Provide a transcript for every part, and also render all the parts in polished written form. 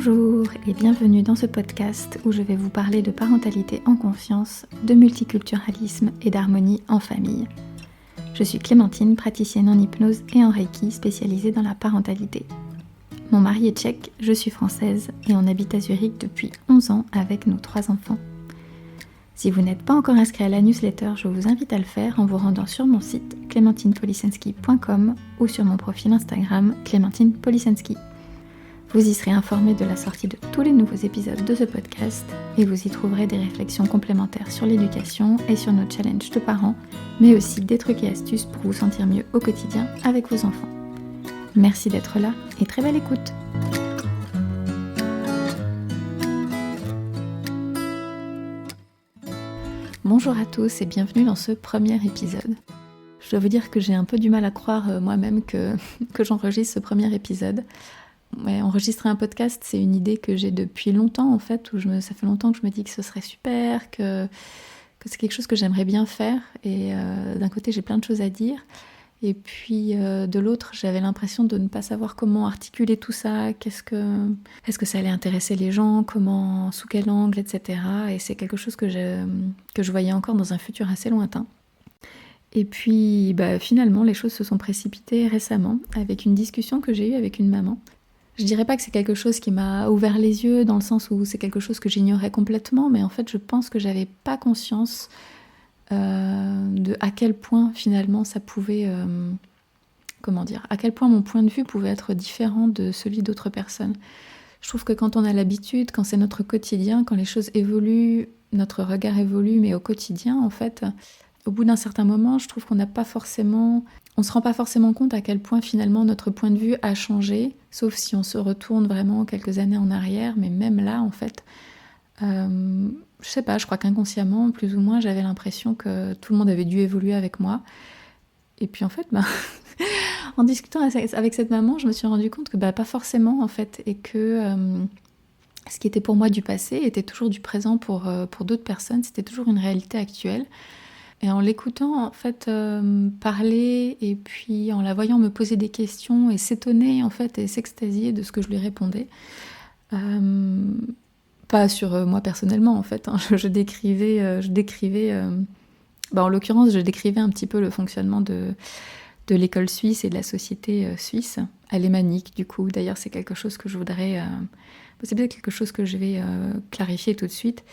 Bonjour et bienvenue dans ce podcast où je vais vous parler de parentalité en confiance, de multiculturalisme et d'harmonie en famille. Je suis Clémentine, praticienne en hypnose et en Reiki spécialisée dans la parentalité. Mon mari est tchèque, je suis française et on habite à Zurich depuis 11 ans avec nos 3 enfants. Si vous n'êtes pas encore inscrit à la newsletter, je vous invite à le faire en vous rendant sur mon site clementinepolisensky.com ou sur mon profil Instagram Clémentine Polisensky. Vous y serez informé de la sortie de tous les nouveaux épisodes de ce podcast et vous y trouverez des réflexions complémentaires sur l'éducation et sur nos challenges de parents, mais aussi des trucs et astuces pour vous sentir mieux au quotidien avec vos enfants. Merci d'être là et très belle écoute! Bonjour à tous et bienvenue dans ce premier épisode. Je dois vous dire que j'ai un peu du mal à croire moi-même que j'enregistre ce premier épisode. Ouais, enregistrer un podcast, c'est une idée que j'ai depuis longtemps en fait, ça fait longtemps que je me dis que ce serait super, que c'est quelque chose que j'aimerais bien faire et d'un côté j'ai plein de choses à dire et puis de l'autre j'avais l'impression de ne pas savoir comment articuler tout ça, est-ce que ça allait intéresser les gens, comment, sous quel angle, etc. Et c'est quelque chose que je voyais encore dans un futur assez lointain. Et puis finalement les choses se sont précipitées récemment avec une discussion que j'ai eue avec une maman. Je dirais pas que c'est quelque chose qui m'a ouvert les yeux dans le sens où c'est quelque chose que j'ignorais complètement, mais en fait je pense que j'avais pas conscience de à quel point finalement ça pouvait, à quel point mon point de vue pouvait être différent de celui d'autres personnes. Je trouve que quand on a l'habitude, quand c'est notre quotidien, quand les choses évoluent, notre regard évolue, mais au quotidien en fait, au bout d'un certain moment, je trouve qu'on se rend pas forcément compte à quel point finalement notre point de vue a changé, sauf si on se retourne vraiment quelques années en arrière, mais même là en fait, je sais pas, je crois qu'inconsciemment, plus ou moins, j'avais l'impression que tout le monde avait dû évoluer avec moi. Et puis en fait, en discutant avec cette maman, je me suis rendu compte que pas forcément en fait, et que ce qui était pour moi du passé était toujours du présent pour d'autres personnes, c'était toujours une réalité actuelle. Et en l'écoutant en fait parler et puis en la voyant me poser des questions et s'étonner en fait et s'extasier de ce que je lui répondais, pas sur moi personnellement en fait, je décrivais, en l'occurrence je décrivais un petit peu le fonctionnement de l'école suisse et de la société suisse alémanique du coup. D'ailleurs c'est quelque chose que je voudrais, c'est peut-être quelque chose que je vais clarifier tout de suite.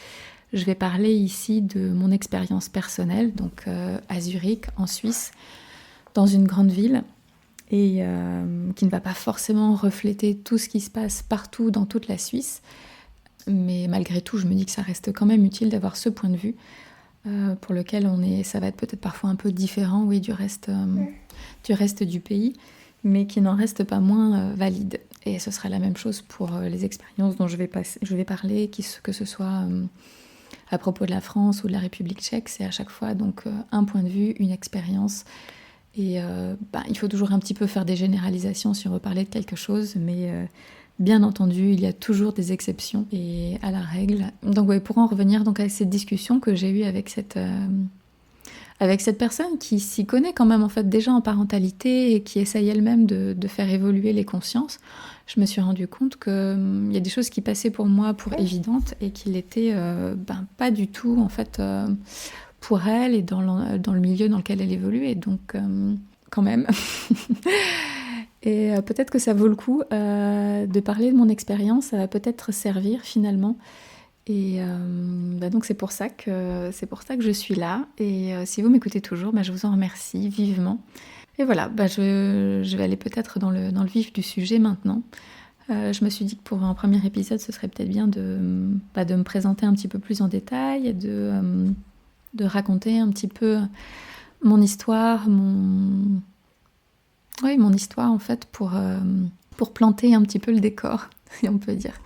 Je vais parler ici de mon expérience personnelle, donc à Zurich, en Suisse, dans une grande ville, et qui ne va pas forcément refléter tout ce qui se passe partout dans toute la Suisse. Mais malgré tout, je me dis que ça reste quand même utile d'avoir ce point de vue, pour lequel ça va être peut-être parfois un peu différent, oui, du reste du pays, mais qui n'en reste pas moins valide. Et ce sera la même chose pour les expériences dont je vais parler, que ce soit à propos de la France ou de la République tchèque, c'est à chaque fois donc un point de vue, une expérience. Et il faut toujours un petit peu faire des généralisations si on veut parler de quelque chose, mais bien entendu, il y a toujours des exceptions et à la règle. Donc pour en revenir donc à cette discussion que j'ai eue avec cette personne qui s'y connaît quand même en fait déjà en parentalité et qui essaye elle-même de faire évoluer les consciences, je me suis rendu compte qu'il y a des choses qui passaient pour moi pour évidentes et qui l'étaient pas du tout en fait pour elle et dans le milieu dans lequel elle évoluait. Donc quand même. Et peut-être que ça vaut le coup de parler de mon expérience, ça va peut-être servir finalement. Et donc c'est pour ça que je suis là. Et si vous m'écoutez toujours, je vous en remercie vivement. Et voilà, je vais aller peut-être dans le vif du sujet maintenant. Je me suis dit que pour un premier épisode, ce serait peut-être bien de me présenter un petit peu plus en détail, et de raconter un petit peu mon histoire, mon histoire en fait, pour planter un petit peu le décor, si on peut dire.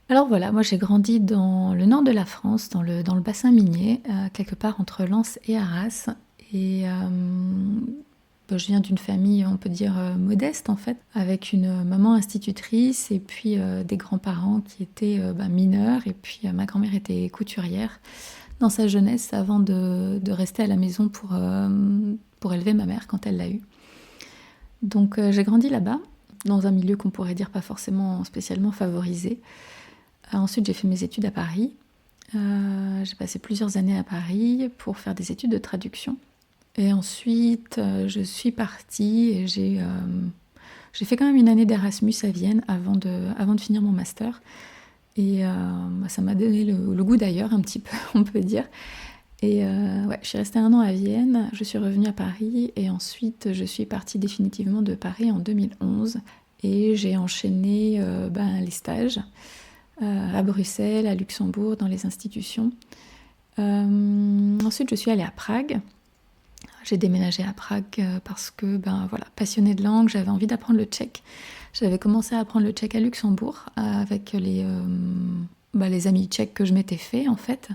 Alors voilà, moi j'ai grandi dans le nord de la France, dans le bassin minier, quelque part entre Lens et Arras. Et je viens d'une famille, on peut dire, modeste en fait, avec une maman institutrice et puis des grands-parents qui étaient mineurs. Et puis ma grand-mère était couturière dans sa jeunesse avant de rester à la maison pour élever ma mère quand elle l'a eue. Donc j'ai grandi là-bas. dans un milieu qu'on pourrait dire pas forcément spécialement favorisé. Ensuite, j'ai fait mes études à Paris. J'ai passé plusieurs années à Paris pour faire des études de traduction. Et ensuite, je suis partie et j'ai fait quand même une année d'Erasmus à Vienne avant de finir mon master. Et ça m'a donné le goût d'ailleurs, un petit peu, on peut dire. Et je suis restée 1 an à Vienne, je suis revenue à Paris et ensuite je suis partie définitivement de Paris en 2011. Et j'ai enchaîné les stages à Bruxelles, à Luxembourg, dans les institutions. Ensuite, je suis allée à Prague. J'ai déménagé à Prague parce que, passionnée de langue, j'avais envie d'apprendre le tchèque. J'avais commencé à apprendre le tchèque à Luxembourg avec les amis tchèques que je m'étais fait, en fait.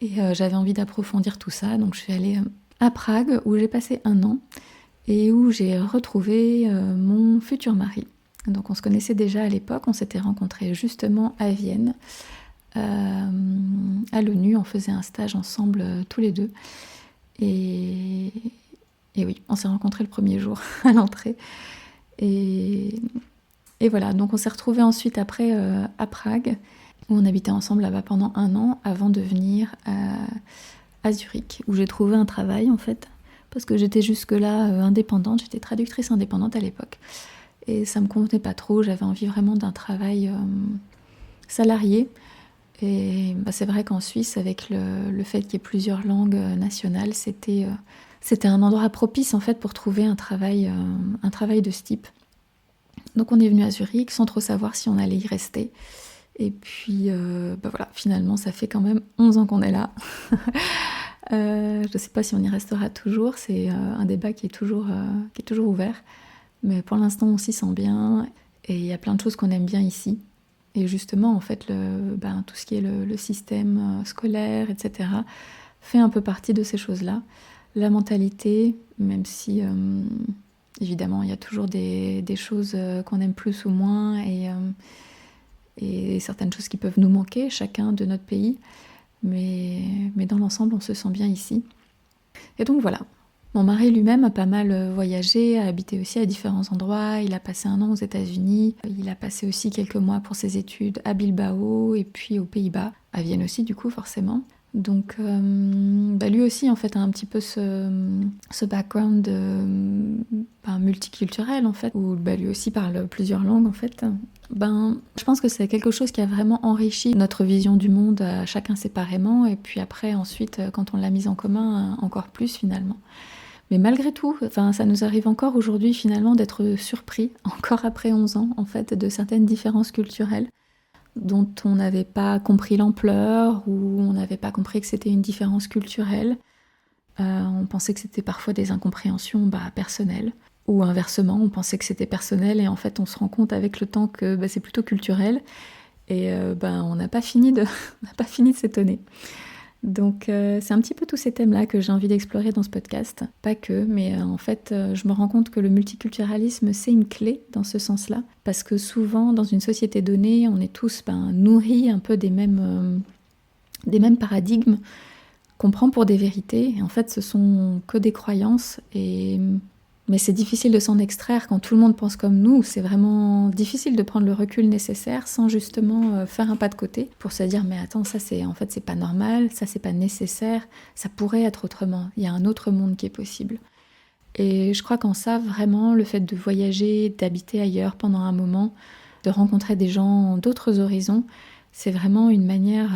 Et j'avais envie d'approfondir tout ça. Donc, je suis allée à Prague où j'ai passé 1 an et où j'ai retrouvé mon futur mari. Donc, on se connaissait déjà à l'époque. On s'était rencontrés justement à Vienne, à l'ONU. On faisait un stage ensemble tous les deux. Et oui, on s'est rencontrés le premier jour à l'entrée. Et voilà, donc on s'est retrouvés ensuite après à Prague, où on habitait ensemble là-bas pendant 1 an, avant de venir à Zurich, où j'ai trouvé un travail en fait, parce que j'étais jusque-là indépendante, j'étais traductrice indépendante à l'époque. Et ça me convenait pas trop, j'avais envie vraiment d'un travail salarié. Et c'est vrai qu'en Suisse, avec le fait qu'il y ait plusieurs langues nationales, c'était un endroit propice en fait pour trouver un travail de ce type. Donc on est venu à Zurich sans trop savoir si on allait y rester. Et puis finalement ça fait quand même 11 ans qu'on est là. Je ne sais pas si on y restera toujours, c'est un débat qui est toujours ouvert. Mais pour l'instant on s'y sent bien et il y a plein de choses qu'on aime bien ici. Et justement, en fait, tout ce qui est le système scolaire, etc., fait un peu partie de ces choses-là. La mentalité, même si, évidemment, il y a toujours des choses qu'on aime plus ou moins et certaines choses qui peuvent nous manquer, chacun de notre pays. Mais dans l'ensemble, on se sent bien ici. Et donc voilà. Mon mari lui-même a pas mal voyagé, a habité aussi à différents endroits. Il a passé 1 an aux États-Unis. Il a passé aussi quelques mois pour ses études à Bilbao et puis aux Pays-Bas, à Vienne aussi du coup forcément. Donc lui aussi en fait a un petit peu ce background multiculturel en fait, où lui aussi parle plusieurs langues en fait. Je pense que c'est quelque chose qui a vraiment enrichi notre vision du monde à chacun séparément et puis après ensuite quand on l'a mise en commun encore plus finalement. Mais malgré tout, ça nous arrive encore aujourd'hui finalement d'être surpris, encore après 11 ans en fait, de certaines différences culturelles dont on n'avait pas compris l'ampleur ou on n'avait pas compris que c'était une différence culturelle. On pensait que c'était parfois des incompréhensions personnelles. Ou inversement, on pensait que c'était personnel et en fait on se rend compte avec le temps que c'est plutôt culturel. Et on n'a pas fini de s'étonner. Donc c'est un petit peu tous ces thèmes-là que j'ai envie d'explorer dans ce podcast. Pas que, mais en fait je me rends compte que le multiculturalisme c'est une clé dans ce sens-là. Parce que souvent dans une société donnée, on est tous nourris un peu des mêmes paradigmes qu'on prend pour des vérités. Et en fait ce sont que des croyances mais c'est difficile de s'en extraire quand tout le monde pense comme nous. C'est vraiment difficile de prendre le recul nécessaire sans justement faire un pas de côté pour se dire mais attends, ça c'est pas normal, ça c'est pas nécessaire, ça pourrait être autrement. Il y a un autre monde qui est possible. Et je crois qu'en ça, vraiment, le fait de voyager, d'habiter ailleurs pendant un moment, de rencontrer des gens d'autres horizons, c'est vraiment une manière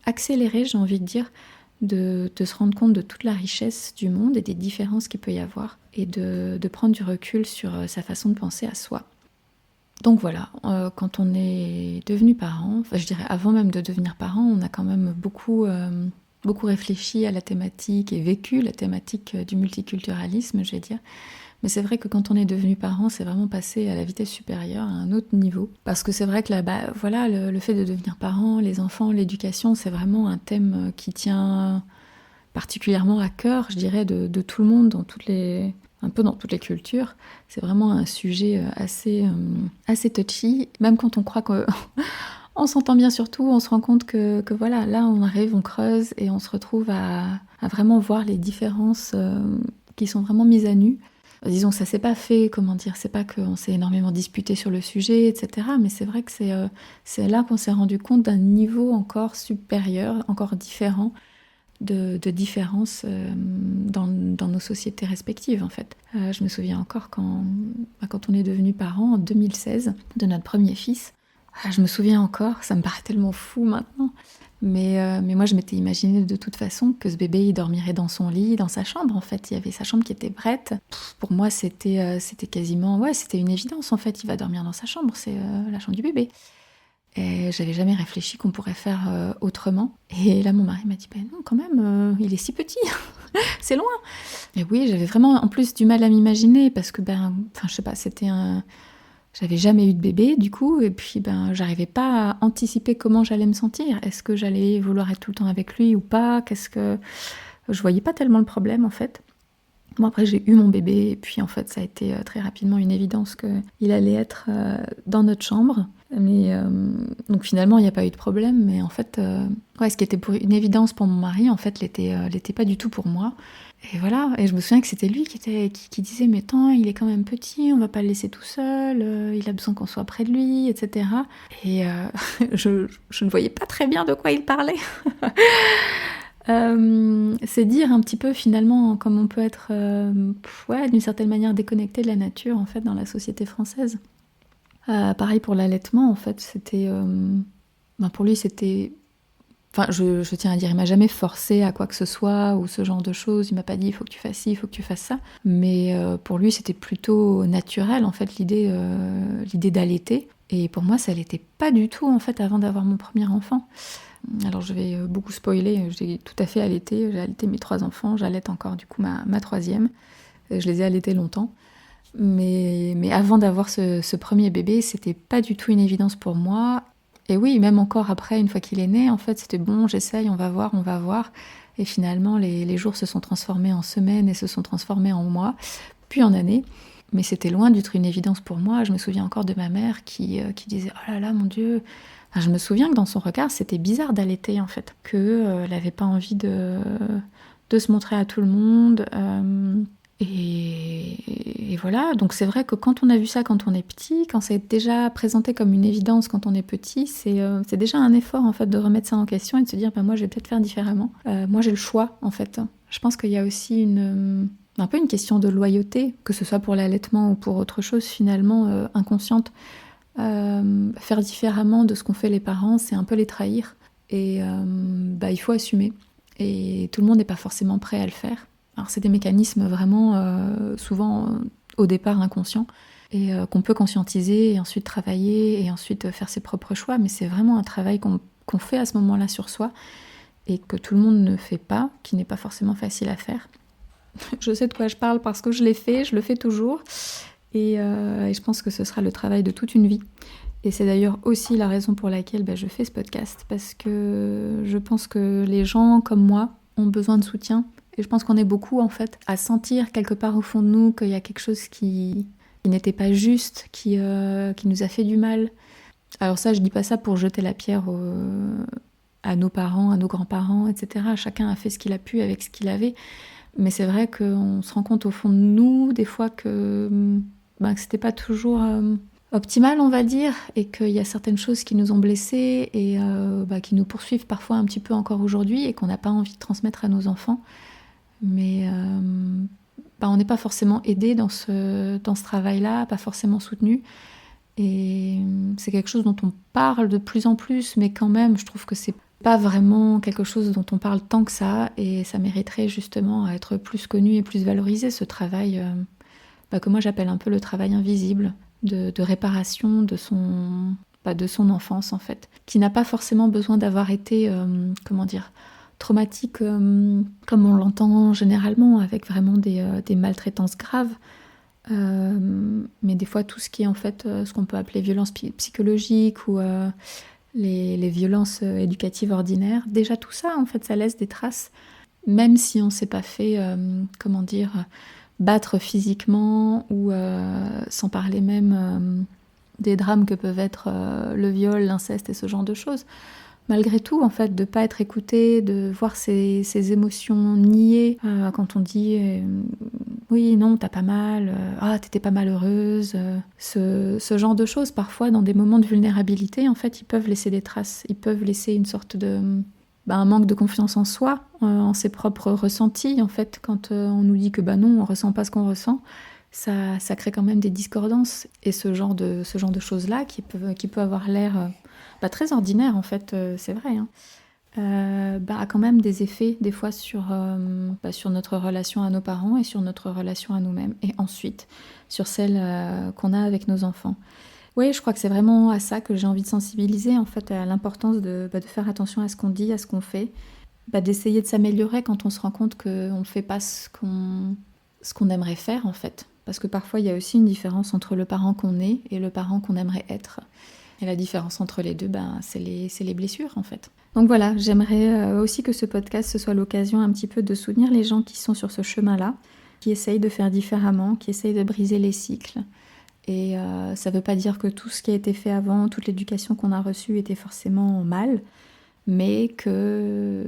accélérée, j'ai envie de dire, de se rendre compte de toute la richesse du monde et des différences qu'il peut y avoir et de prendre du recul sur sa façon de penser à soi. Donc voilà, quand on est devenu parent, je dirais avant même de devenir parent, on a quand même beaucoup réfléchi à la thématique et vécu la thématique du multiculturalisme, je vais dire. Mais c'est vrai que quand on est devenu parent, c'est vraiment passé à la vitesse supérieure, à un autre niveau. Parce que c'est vrai que là, le fait de devenir parent, les enfants, l'éducation, c'est vraiment un thème qui tient particulièrement à cœur, je dirais, de tout le monde, un peu dans toutes les cultures. C'est vraiment un sujet assez touchy. Même quand on croit qu'on s'entend bien sur tout, on se rend compte que voilà, là on arrive, on creuse et on se retrouve à vraiment voir les différences qui sont vraiment mises à nu. Disons que ça s'est pas fait, c'est pas qu'on s'est énormément disputé sur le sujet, etc. Mais c'est vrai que c'est là qu'on s'est rendu compte d'un niveau encore supérieur, encore différent de différences dans nos sociétés respectives, en fait. Je me souviens encore quand on est devenus parents en 2016 de notre premier fils. Je me souviens encore, ça me paraît tellement fou maintenant. Mais moi, je m'étais imaginé de toute façon que ce bébé, il dormirait dans son lit, dans sa chambre, en fait. Il y avait sa chambre qui était prête. Pour moi, c'était quasiment... Ouais, c'était une évidence, en fait. Il va dormir dans sa chambre, c'est la chambre du bébé. Et j'avais jamais réfléchi qu'on pourrait faire autrement. Et là, mon mari m'a dit, non, quand même, il est si petit, c'est loin. Et oui, j'avais vraiment, en plus, du mal à m'imaginer, parce que, je sais pas, j'avais jamais eu de bébé, du coup, et puis j'arrivais pas à anticiper comment j'allais me sentir. Est-ce que j'allais vouloir être tout le temps avec lui ou pas ? Je voyais pas tellement le problème, en fait. Bon, après, j'ai eu mon bébé, et puis en fait, ça a été très rapidement une évidence qu'il allait être dans notre chambre. Mais donc finalement, il n'y a pas eu de problème, mais en fait, ce qui était une évidence pour mon mari, en fait, l'était pas du tout pour moi. Et voilà, et je me souviens que c'était lui qui disait « Mais attends, il est quand même petit, on va pas le laisser tout seul, il a besoin qu'on soit près de lui, etc. » Et je ne voyais pas très bien de quoi il parlait. C'est dire un petit peu finalement comme on peut être d'une certaine manière déconnecté de la nature en fait dans la société française. Pareil pour l'allaitement en fait, c'était pour lui c'était... Enfin, je tiens à dire, il m'a jamais forcé à quoi que ce soit ou ce genre de choses. Il m'a pas dit il faut que tu fasses ci, il faut que tu fasses ça. Mais pour lui, c'était plutôt naturel en fait l'idée d'allaiter. Et pour moi, ça l'était pas du tout en fait avant d'avoir mon premier enfant. Alors je vais beaucoup spoiler, j'ai tout à fait allaité. J'ai allaité mes 3 enfants, j'allaite encore du coup ma troisième. Je les ai allaités longtemps. Mais avant d'avoir ce premier bébé, c'était pas du tout une évidence pour moi. Et oui, même encore après, une fois qu'il est né, en fait, c'était bon, j'essaye, on va voir. Et finalement, les jours se sont transformés en semaines et se sont transformés en mois, puis en années. Mais c'était loin d'être une évidence pour moi. Je me souviens encore de ma mère qui disait « Oh là là, mon Dieu !» Enfin, je me souviens que dans son regard, c'était bizarre d'allaiter, en fait. Qu'elle n'avait pas envie de se montrer à tout le monde. Et voilà, donc c'est vrai que quand on a vu ça quand on est petit, quand c'est déjà présenté comme une évidence quand on est petit, c'est déjà un effort en fait de remettre ça en question et de se dire moi je vais peut-être faire différemment. Moi j'ai le choix en fait. Je pense qu'il y a aussi un peu une question de loyauté, que ce soit pour l'allaitement ou pour autre chose finalement inconsciente. Faire différemment de ce qu'ont fait les parents, c'est un peu les trahir. Et il faut assumer. Et tout le monde n'est pas forcément prêt à le faire. Alors c'est des mécanismes vraiment souvent au départ inconscients et qu'on peut conscientiser et ensuite travailler et ensuite faire ses propres choix, mais c'est vraiment un travail qu'on fait à ce moment-là sur soi et que tout le monde ne fait pas, qui n'est pas forcément facile à faire. Je sais de quoi je parle parce que je l'ai fait, je le fais toujours et je pense que ce sera le travail de toute une vie. Et c'est d'ailleurs aussi la raison pour laquelle je fais ce podcast, parce que je pense que les gens comme moi ont besoin de soutien. Et je pense qu'on est beaucoup, en fait, à sentir quelque part au fond de nous qu'il y a quelque chose qui n'était pas juste, qui nous a fait du mal. Alors ça, je dis pas ça pour jeter la pierre à nos parents, à nos grands-parents, etc. Chacun a fait ce qu'il a pu avec ce qu'il avait. Mais c'est vrai qu'on se rend compte au fond de nous, des fois, que c'était pas toujours optimal, on va dire, et qu'il y a certaines choses qui nous ont blessés et qui nous poursuivent parfois un petit peu encore aujourd'hui et qu'on n'a pas envie de transmettre à nos enfants. Mais on n'est pas forcément aidé dans ce travail-là, pas forcément soutenu. Et c'est quelque chose dont on parle de plus en plus, mais quand même, je trouve que c'est pas vraiment quelque chose dont on parle tant que ça, et ça mériterait justement à être plus connu et plus valorisé, ce travail que moi j'appelle un peu le travail invisible, de réparation de son enfance en fait, qui n'a pas forcément besoin d'avoir été, traumatique comme on l'entend généralement, avec vraiment des maltraitances graves. Mais des fois, tout ce qui est en fait ce qu'on peut appeler violence psychologique ou les violences éducatives ordinaires, déjà tout ça, en fait, ça laisse des traces, même si on ne s'est pas fait, battre physiquement ou sans parler même des drames que peuvent être le viol, l'inceste et ce genre de choses. Malgré tout, en fait, de ne pas être écouté, de voir ses émotions niées, quand on dit oui, non, t'as pas mal, t'étais pas malheureuse, ce genre de choses, parfois dans des moments de vulnérabilité, en fait, ils peuvent laisser des traces, ils peuvent laisser une sorte de... un manque de confiance en soi, en ses propres ressentis, en fait, quand on nous dit que non, on ressent pas ce qu'on ressent, ça crée quand même des discordances, et ce genre de choses-là, qui peut avoir l'air très ordinaire, en fait, c'est vrai, hein, a quand même des effets des fois sur notre relation à nos parents et sur notre relation à nous-mêmes et ensuite sur celle qu'on a avec nos enfants. Oui, je crois que c'est vraiment à ça que j'ai envie de sensibiliser, en fait, à l'importance de faire attention à ce qu'on dit, à ce qu'on fait, d'essayer de s'améliorer quand on se rend compte qu'on ne fait pas ce qu'on aimerait faire, en fait. Parce que parfois, il y a aussi une différence entre le parent qu'on est et le parent qu'on aimerait être. Et la différence entre les deux, c'est les blessures, en fait. Donc voilà, j'aimerais aussi que ce podcast, ce soit l'occasion un petit peu de soutenir les gens qui sont sur ce chemin-là, qui essayent de faire différemment, qui essayent de briser les cycles. Et ça ne veut pas dire que tout ce qui a été fait avant, toute l'éducation qu'on a reçue était forcément mal, mais que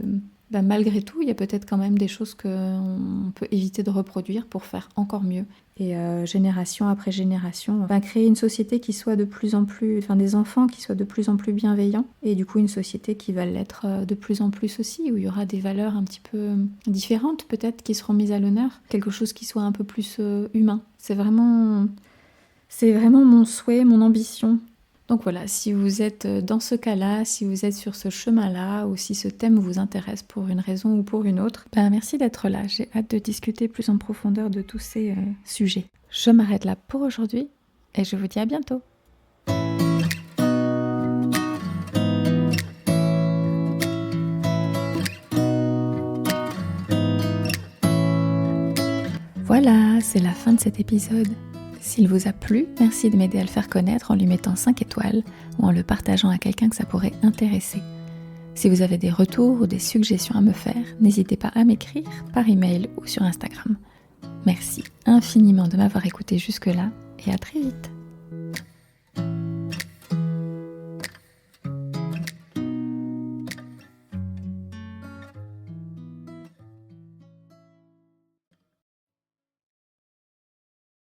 malgré tout, il y a peut-être quand même des choses qu'on peut éviter de reproduire pour faire encore mieux. Et génération après génération, créer une société qui soit de plus en plus, des enfants qui soient de plus en plus bienveillants, et du coup une société qui va l'être de plus en plus aussi, où il y aura des valeurs un petit peu différentes peut-être qui seront mises à l'honneur, quelque chose qui soit un peu plus humain. C'est vraiment mon souhait, mon ambition. Donc voilà, si vous êtes dans ce cas-là, si vous êtes sur ce chemin-là, ou si ce thème vous intéresse pour une raison ou pour une autre, merci d'être là. J'ai hâte de discuter plus en profondeur de tous ces sujets. Je m'arrête là pour aujourd'hui et je vous dis à bientôt. Voilà, c'est la fin de cet épisode. S'il vous a plu, merci de m'aider à le faire connaître en lui mettant 5 étoiles ou en le partageant à quelqu'un que ça pourrait intéresser. Si vous avez des retours ou des suggestions à me faire, n'hésitez pas à m'écrire par email ou sur Instagram. Merci infiniment de m'avoir écouté jusque-là et à très vite.